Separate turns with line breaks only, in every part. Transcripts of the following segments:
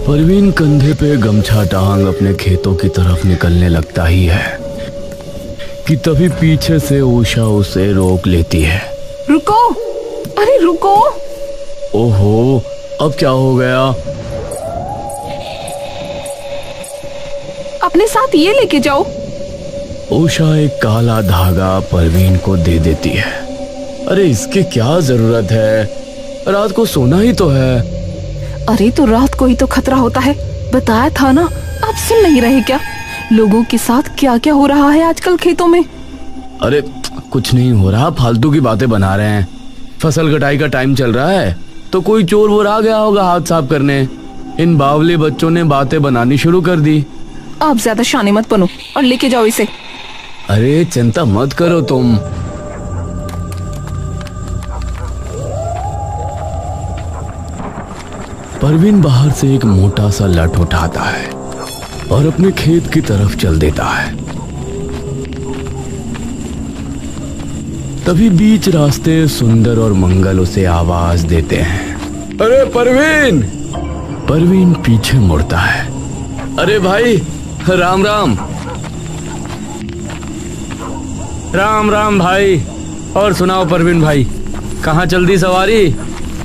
परवीन कंधे पे गमछा टांग अपने खेतों की तरफ निकलने लगता ही है कि तभी पीछे से उषा उसे रोक लेती है।
रुको, अरे रुको।
ओहो, अब क्या हो गया?
अपने साथ ये लेके जाओ।
उषा एक काला धागा परवीन को दे देती है। अरे इसकी क्या जरूरत है, रात को सोना ही तो है।
अरे तो रात को ही तो खतरा होता है, बताया था ना। आप सुन नहीं रहे क्या? लोगों के साथ क्या क्या हो रहा है आजकल खेतों में।
अरे कुछ नहीं हो रहा, फालतू की बातें बना रहे हैं। फसल कटाई का टाइम चल रहा है तो कोई चोर वोर आ गया होगा हाथ साफ करने। इन बावले बच्चों ने बातें बनानी शुरू कर दी।
आप ज्यादा शाने मत बनो और लेके जाओ इसे।
अरे चिंता मत करो तुम। परवीन बाहर से एक मोटा सा लठ उठाता है और अपने खेत की तरफ चल देता है। तभी बीच रास्ते सुंदर और मंगल उसे आवाज देते हैं। अरे परवीन! परवीन पीछे मुड़ता है। अरे भाई, राम राम। राम राम भाई। और सुनाओ परवीन भाई, कहाँ चल दी सवारी?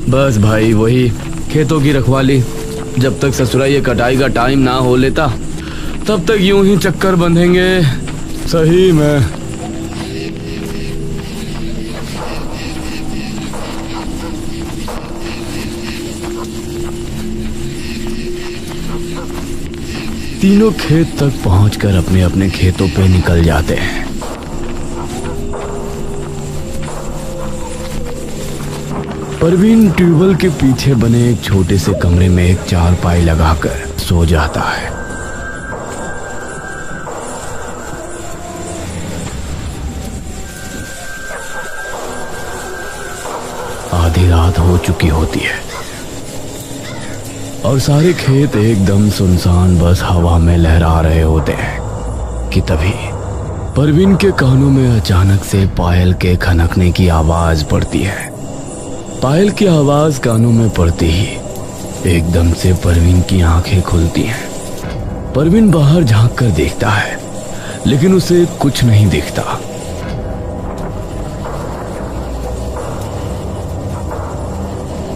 बस भाई वही खेतों की रखवाली। जब तक ससुरा ये कटाई का टाइम ना हो लेता तब तक यूं ही चक्कर बंधेंगे। सही में। तीनों खेत तक पहुंचकर अपने अपने खेतों पे निकल जाते हैं। परवीन ट्यूबवेल के पीछे बने एक छोटे से कमरे में एक चारपाई लगाकर सो जाता है। आधी रात हो चुकी होती है और सारे खेत एकदम सुनसान बस हवा में लहरा रहे होते हैं कि तभी परवीन के कानों में अचानक से पायल के खनकने की आवाज पड़ती है। पायल की आवाज कानों में पड़ती ही एकदम से परवीन की आंखें खुलती हैं। परवीन बाहर झांक कर देखता है लेकिन उसे कुछ नहीं दिखता।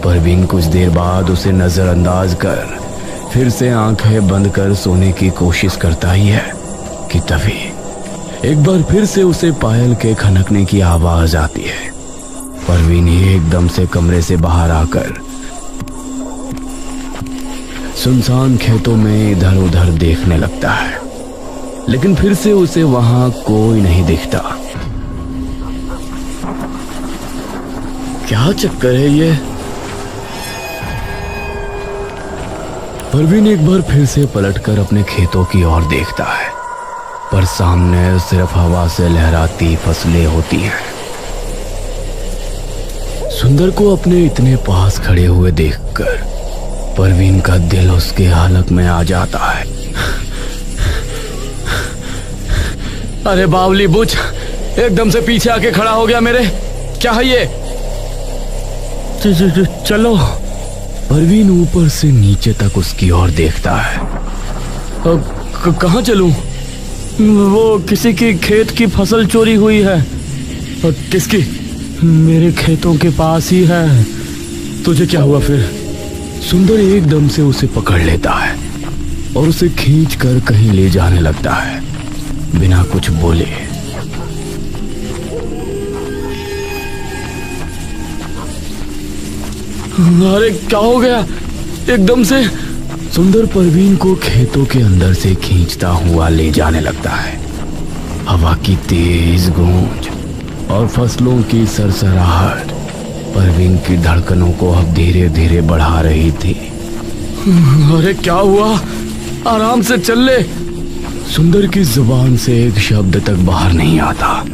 परवीन कुछ देर बाद उसे नजरअंदाज कर फिर से आंखें बंद कर सोने की कोशिश करता ही है कि तभी एक बार फिर से उसे पायल के खनकने की आवाज आती है। परवीन एकदम से कमरे से बाहर आकर सुनसान खेतों में इधर उधर देखने लगता है लेकिन फिर से उसे वहां कोई नहीं दिखता। क्या चक्कर है ये? परवीन एक बार फिर से पलटकर अपने खेतों की ओर देखता है पर सामने सिर्फ हवा से लहराती फसलें होती हैं। सुंदर को अपने इतने पास खड़े हुए देखकर परवीन का दिल उसके हालत में आ जाता है। अरे बावली बुझ, एकदम से पीछे आके खड़ा हो गया मेरे। क्या है ये? चलो। परवीन ऊपर से नीचे तक उसकी ओर देखता है। अब कहाँ चलूं? वो किसी की खेत की फसल चोरी हुई है। और किसकी? मेरे खेतों के पास ही है। तुझे क्या हुआ फिर? सुंदर एकदम से उसे पकड़ लेता है और उसे खींच कर कहीं ले जाने लगता है बिना कुछ बोले। अरे क्या हो गया? एकदम से सुंदर परवीन को खेतों के अंदर से खींचता हुआ ले जाने लगता है। हवा की तेज गूंज और फसलों की सरसराहट परवीन की धड़कनों को अब धीरे धीरे बढ़ा रही थी। अरे क्या हुआ? आराम से चल ले। सुंदर की जुबान से एक शब्द तक बाहर नहीं आता।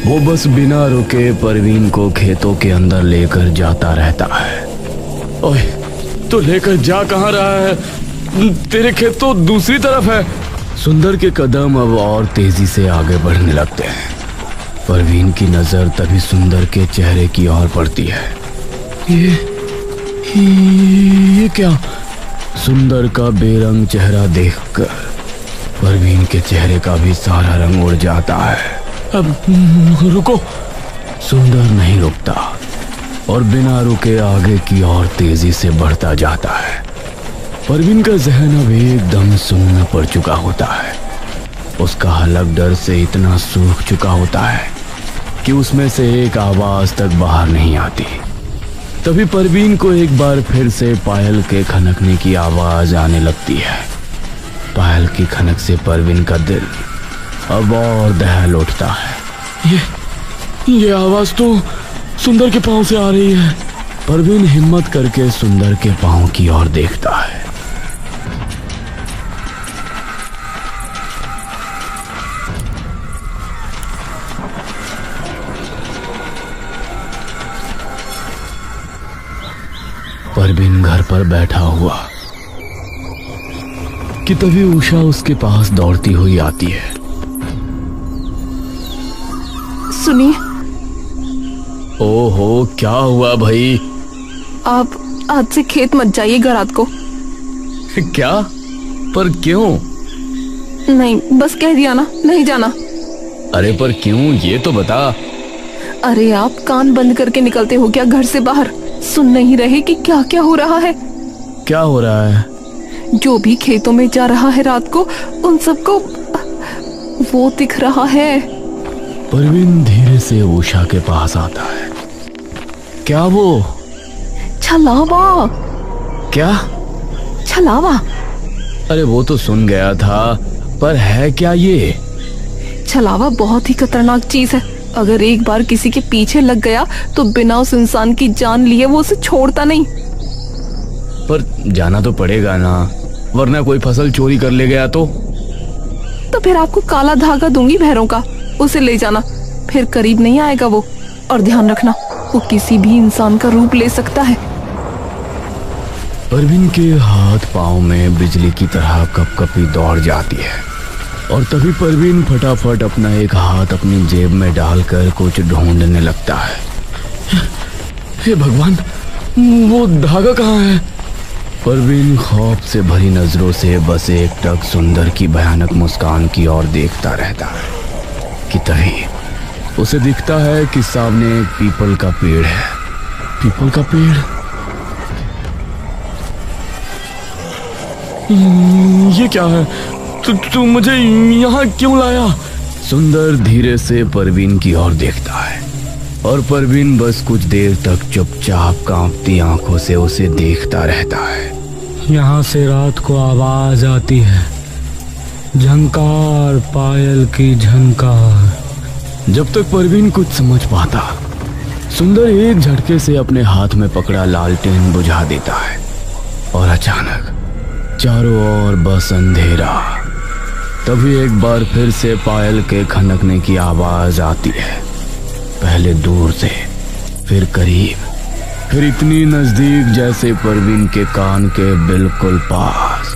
वो बस बिना रुके परवीन को खेतों के अंदर लेकर जाता रहता है। ओए, तो लेकर जा कहाँ रहा है? तेरे खेत तो दूसरी तरफ है। सुंदर के कदम अब और तेजी से आगे बढ़ने लगते हैं। परवीन की नजर तभी सुंदर के चेहरे की ओर पड़ती है। ये क्या? सुंदर का बेरंग चेहरा देखकर परवीन के चेहरे का भी सारा रंग उड़ जाता है। अब रुको। सुंदर नहीं रुकता और बिना रुके आगे की ओर तेजी से बढ़ता जाता है। परवीन का जहन अब एकदम सुन्न पड़ चुका होता है। उसका हलक डर से इतना सूख चुका होता है कि उसमें से एक आवाज तक बाहर नहीं आती। तभी परवीन को एक बार फिर से पायल के खनकने की आवाज आने लगती है। पायल की खनक से परवीन का दिल अब और दहल उठता है। ये आवाज तो सुंदर के पांव से आ रही है। परवीन हिम्मत करके सुंदर के पांव की ओर देखता है। परवीन घर पर बैठा हुआ कि तभी उषा उसके पास दौड़ती हुई आती है।
सुनिए।
ओहो, क्या हुआ भाई?
आप आज से खेत मत जाइएगा रात को।
क्या? पर क्यों?
नहीं, बस कह दिया ना, नहीं जाना।
अरे पर क्यों, ये तो बता।
अरे आप कान बंद करके निकलते हो क्या घर से बाहर? सुन नहीं रहे कि क्या क्या हो रहा है?
क्या हो रहा है?
जो भी खेतों में जा रहा है रात को, उन सबको वो दिख रहा है।
परवीन धीरे से उषा के पास आता है। क्या वो?
छलावा।
क्या?
छलावा।
अरे वो तो सुन गया था, पर है क्या ये?
छलावा बहुत ही खतरनाक चीज है। अगर एक बार किसी के पीछे लग गया तो बिना उस इंसान की जान लिए वो उसे छोड़ता नहीं।
पर जाना तो पड़ेगा ना, वरना कोई फसल चोरी कर ले गया तो
फिर आपको काला धागा दूंगी भैरों का, उसे ले जाना, फिर करीब नहीं आएगा वो। और ध्यान रखना, वो किसी भी इंसान का रूप ले सकता है।
परवीन के हाथ पांव में बिजली की तरह कपकपी दौड़ जाती है और तभी परवीन फटाफट अपना एक हाथ अपनी जेब में डालकर कुछ ढूंढने लगता है। हे भगवान, वो धागा कहाँ है? परवीन खौफ से भरी नजरों से बस एक टक सुंदर की भयानक मुस्कान की ओर देखता रहता है कि तभी उसे दिखता है कि सामने एक पीपल का पेड़ है। पीपल का पेड़? ये क्या है? तू मुझे यहाँ क्यों लाया? सुंदर धीरे से परवीन की ओर देखता है और परवीन बस कुछ देर तक चुपचाप कांपती आंखों से उसे देखता रहता है।
यहाँ से रात को आवाज आती है, झंकार, पायल की झंकार।
जब तक परवीन कुछ समझ पाता, सुंदर एक झटके से अपने हाथ में पकड़ा लालटेन बुझा देता है और अचानक चारों ओर बस अंधेरा। तभी एक बार फिर से पायल के खनकने की आवाज आती है, पहले दूर से, फिर करीब, फिर इतनी नजदीक जैसे परवीन के कान के बिल्कुल पास।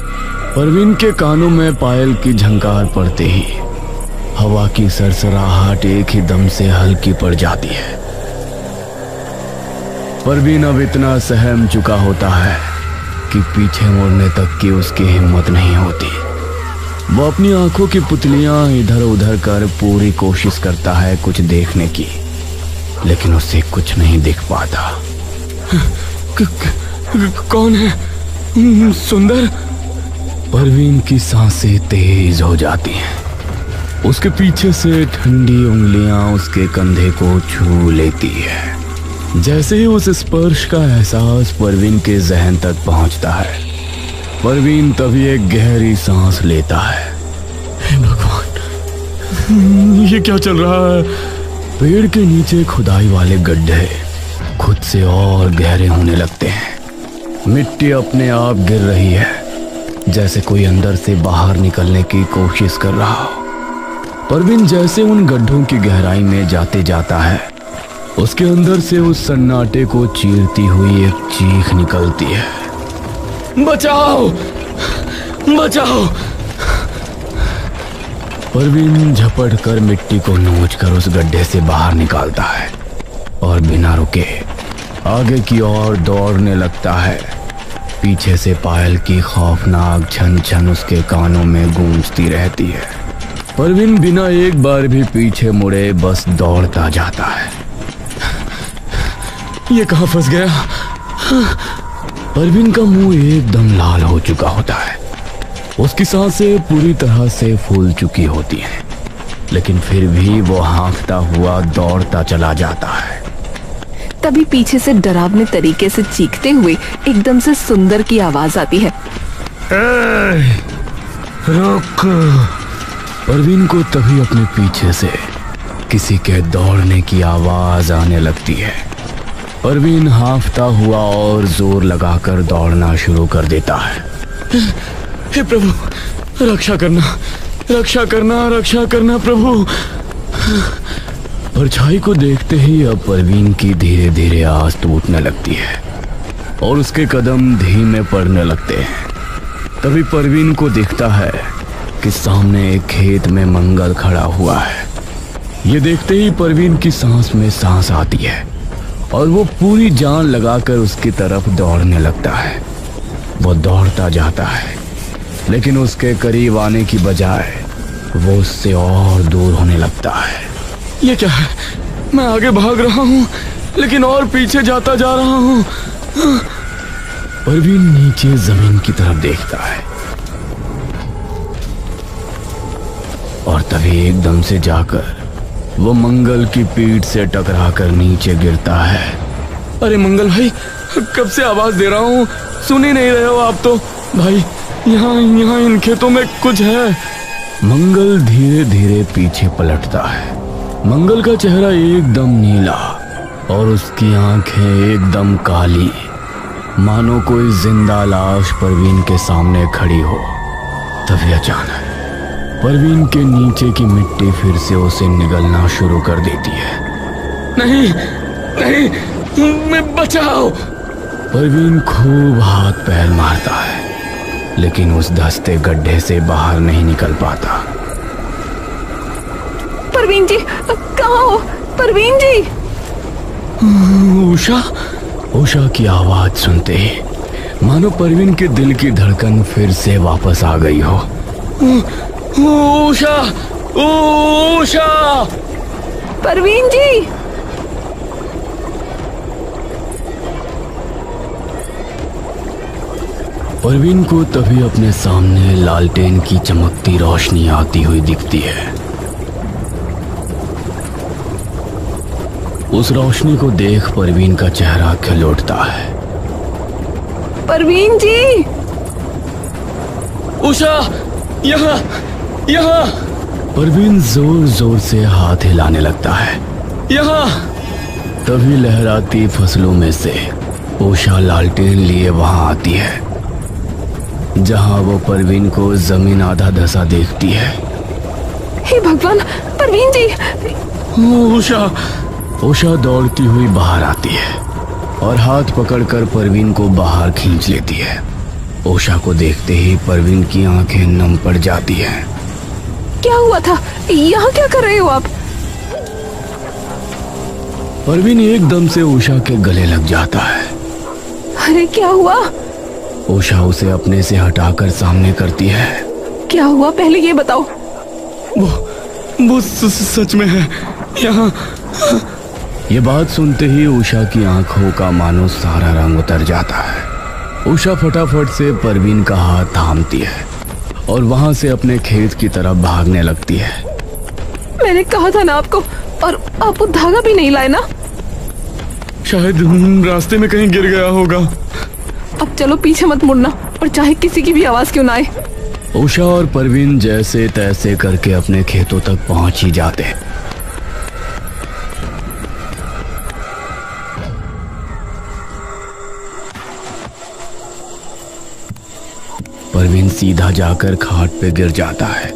परवीन के कानों में पायल की झंकार पड़ते ही हवा की सरसराहट एक ही दम से हल्की पड़ जाती है। परवीन अब इतना सहम चुका होता है कि पीछे मुड़ने तक की उसकी हिम्मत नहीं होती। वो अपनी आंखों की पुतलियां इधर उधर कर पूरी कोशिश करता है कुछ देखने की, लेकिन उसे कुछ नहीं दिख पाता। कौन है? सुंदर? परवीन की सांसें तेज हो जाती हैं। उसके पीछे से ठंडी उंगलियां उसके कंधे को छू लेती है। जैसे ही उस स्पर्श का एहसास परवीन के जहन तक पहुंचता है, परवीन तभी एक गहरी सांस लेता है। हे भगवान, ये क्या चल रहा है? पेड़ के नीचे खुदाई वाले गड्ढे खुद से और गहरे होने लगते हैं। मिट्टी अपने आप गिर रही है, जैसे कोई अंदर से बाहर निकलने की कोशिश कर रहा हो। परवीन जैसे उन गड्ढों की गहराई में जाते जाता है, उसके अंदर से उस सन्नाटे को चीरती हुई एक चीख निकलती है। बचाओ! बचाओ! परवीन झपट कर मिट्टी को नोचकर उस गड्ढे से बाहर निकालता है और बिना रुके आगे की ओर दौड़ने लगता है। पीछे से पायल की खौफनाक छन छन उसके कानों में गूंजती रहती है। परवीन बिना एक बार भी पीछे मुड़े बस दौड़ता जाता है। ये कहाँ फंस गया? परवीन का मुंह एकदम लाल हो चुका होता है। उसकी सांसें पूरी तरह से फूल चुकी होती हैं, लेकिन फिर भी वो हाँफता हुआ दौड़ता चला जाता है।
तभी पीछे से डरावने तरीके से चीखते हुए एकदम से सुंदर की आवाज आती है।
रुक! परवीन को तभी अपने पीछे से किसी के दौड़ने की आवाज आने लगती है। परवीन हाँफता हुआ और जोर लगाकर दौड़ना शुरू कर देता है। हे प्रभु, रक्षा करना, रक्षा करना, रक्षा करना प्रभु! परछाई को देखते ही अब परवीन की धीरे धीरे आस टूटने लगती है और उसके कदम धीमे पड़ने लगते हैं। तभी परवीन को दिखता है कि सामने एक खेत में मंगल खड़ा हुआ है। ये देखते ही परवीन की सांस में सांस आती है और वो पूरी जान लगाकर उसकी तरफ दौड़ने लगता है। वो दौड़ता जाता है, लेकिन उसके करीब आने की बजाय वो उससे और दूर होने लगता है। ये क्या है? मैं आगे भाग रहा हूँ, लेकिन और पीछे जाता जा रहा हूँ। परवीन नीचे जमीन की तरफ देखता है और तभी एकदम से जाकर वो मंगल की पीठ से टकराकर नीचे गिरता है। अरे मंगल भाई, कब से आवाज दे रहा हूँ, सुन ही नहीं रहे हो आप तो। भाई, यहाँ इन खेतों में कुछ है। मंगल धीरे धीरे पीछे पलटता है। मंगल का चेहरा एकदम नीला और उसकी आंखें एकदम काली, मानो कोई जिंदा लाश परवीन के सामने खड़ी हो। तभी अचानक परवीन के नीचे की मिट्टी फिर से उसे निगलना शुरू कर देती है। नहीं नहीं, मैं बचाओ! परवीन खूब हाथ पैर मारता है, लेकिन उस धंसते गड्ढे से बाहर नहीं निकल पाता।
परवीन जी, कहाँ हो? परवीन जी!
उषा! उषा की आवाज सुनते ही मानो परवीन के दिल की धड़कन फिर से वापस आ गई हो। उषा! उषा!
परवीन जी!
परवीन को तभी अपने सामने लालटेन की चमकती रोशनी आती हुई दिखती है। उस रोशनी को देख परवीन का चेहरा खिल उठता है।
परवीन जी!
उषा! यहाँ! यहाँ! परवीन जोर जोर से हाथ हिलाने लगता है। यहाँ! तभी लहराती फसलों में से उषा लालटेन लिए वहां आती है, जहां वो परवीन को जमीन आधा धसा देखती है।
हे भगवान! परवीन जी!
उषा! उषा दौड़ती हुई बाहर आती है और हाथ पकड़कर परवीन को बाहर खींच लेती है। उषा को देखते ही परवीन की आंखें नम पड़ जाती हैं।
क्या हुआ था? यहाँ क्या कर रहे हो आप?
परवीन एकदम से उषा के गले लग जाता है।
अरे क्या हुआ?
उषा उसे अपने से हटाकर सामने करती है।
क्या हुआ, पहले ये बताओ।
वो सच में है यहाँ। ये बात सुनते ही उषा की आंखों का मानो सारा रंग उतर जाता है। उषा फटाफट से परवीन का हाथ थामती है और वहां से अपने खेत की तरफ भागने लगती है।
मैंने कहा था ना आपको, और आप वो धागा भी नहीं लाए ना?
शायद रास्ते में कहीं गिर गया होगा।
अब चलो, पीछे मत मुड़ना, और चाहे किसी की भी आवाज क्यों ना आए।
उषा और परवीन जैसे तैसे करके अपने खेतों तक पहुंच ही जाते। परवीन सीधा जाकर खाट पे गिर जाता है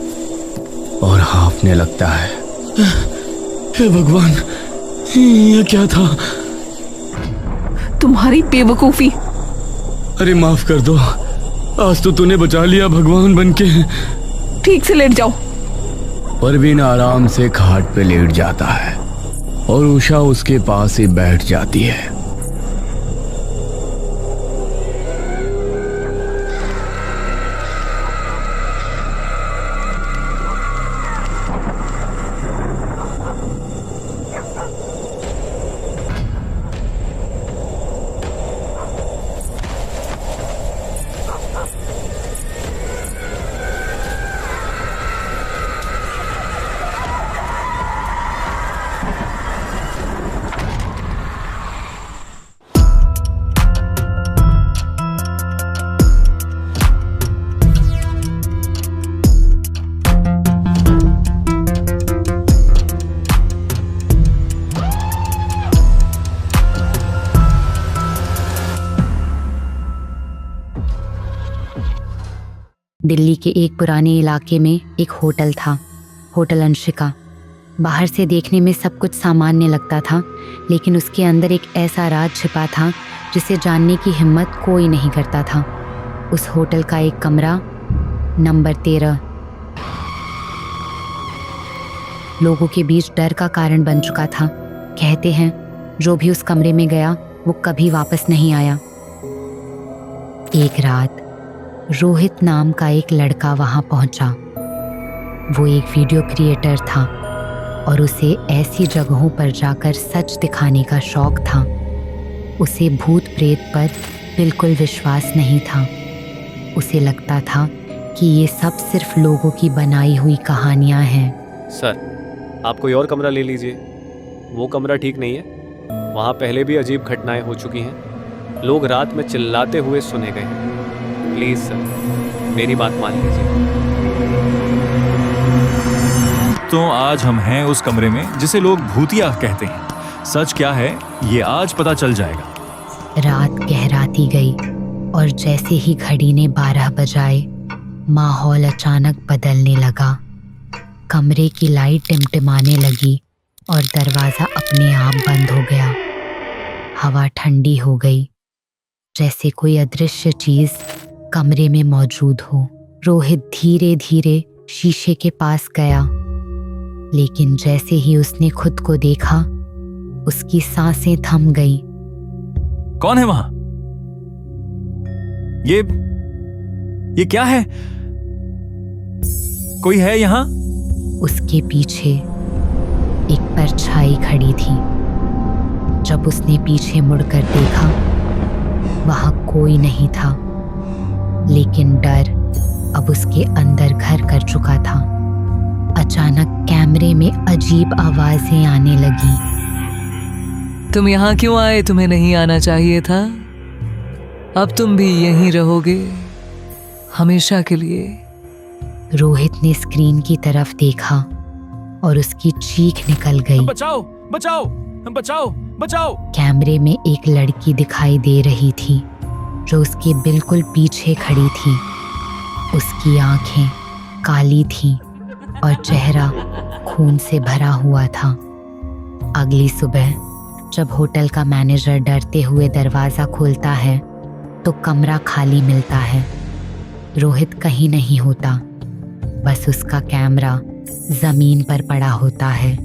और हाँफने लगता है। हे भगवान, ये क्या था?
तुम्हारी बेवकूफी।
अरे माफ कर दो, आज तो तूने बचा लिया भगवान बनके।
ठीक से लेट जाओ।
परवीन आराम से खाट पे लेट जाता है और उषा उसके पास ही बैठ जाती है।
दिल्ली के एक पुराने इलाके में एक होटल था, होटल अंशिका। बाहर से देखने में सब कुछ सामान्य लगता था, लेकिन उसके अंदर एक ऐसा राज छिपा था जिसे जानने की हिम्मत कोई नहीं करता था। उस होटल का एक कमरा नंबर 13 लोगों के बीच डर का कारण बन चुका था। कहते हैं जो भी उस कमरे में गया वो कभी वापस नहीं आया। एक रात रोहित नाम का एक लड़का वहां पहुंचा। वो एक वीडियो क्रिएटर था और उसे ऐसी जगहों पर जाकर सच दिखाने का शौक था। उसे भूत प्रेत पर बिल्कुल विश्वास नहीं था। उसे लगता था कि ये सब सिर्फ लोगों की बनाई हुई कहानियां हैं।
सर, आप कोई और कमरा ले लीजिए। वो कमरा ठीक नहीं है। वहाँ पहले भी अजीब घटनाएं हो चुकी हैं। लोग रात में चिल्लाते हुए सुने गए हैं। प्लीज़ सर, मेरी बात मान लीजिए।
तो आज हम हैं उस कमरे में जिसे लोग भूतिया कहते हैं। सच क्या है ये आज पता चल जाएगा।
रात गहराती गई और जैसे ही घड़ी ने 12 बजाए, माहौल अचानक बदलने लगा। कमरे की लाइट टिमटिमाने लगी और दरवाज़ा अपने आप बंद हो गया। हवा ठंडी हो गई, जैसे कोई अदृश्य चीज़ कमरे में मौजूद हो। रोहित धीरे धीरे शीशे के पास गया, लेकिन जैसे ही उसने खुद को देखा, उसकी सांसें थम गईं।
कौन है वहां? ये क्या है? कोई है यहाँ?
उसके पीछे एक परछाई खड़ी थी। जब उसने पीछे मुड़कर देखा, वहां कोई नहीं था, लेकिन डर अब उसके अंदर घर कर चुका था। अचानक कैमरे में अजीब आवाजें आने लगी।
तुम यहाँ क्यों आए? तुम्हें नहीं आना चाहिए था। अब तुम भी यहीं रहोगे हमेशा के लिए।
रोहित ने स्क्रीन की तरफ देखा और उसकी चीख निकल गई।
बचाओ बचाओ बचाओ बचाओ!
कैमरे में एक लड़की दिखाई दे रही थी जो उसके बिल्कुल पीछे खड़ी थी। उसकी आंखें काली थीं और चेहरा खून से भरा हुआ था। अगली सुबह जब होटल का मैनेजर डरते हुए दरवाज़ा खोलता है तो कमरा खाली मिलता है। रोहित कहीं नहीं होता, बस उसका कैमरा ज़मीन पर पड़ा होता है,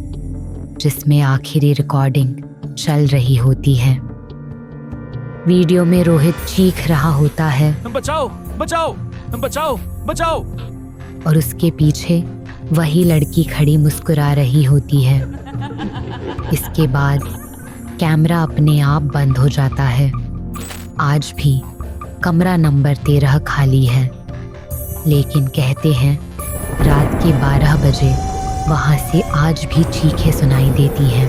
जिसमें आखिरी रिकॉर्डिंग चल रही होती है। वीडियो में रोहित चीख रहा होता है,
बचाओ बचाओ बचाओ बचाओ!
और उसके पीछे वही लड़की खड़ी मुस्कुरा रही होती है। इसके बाद कैमरा अपने आप बंद हो जाता है। आज भी कमरा नंबर 13 खाली है, लेकिन कहते हैं रात के 12 बजे वहाँ से आज भी चीखें सुनाई देती हैं।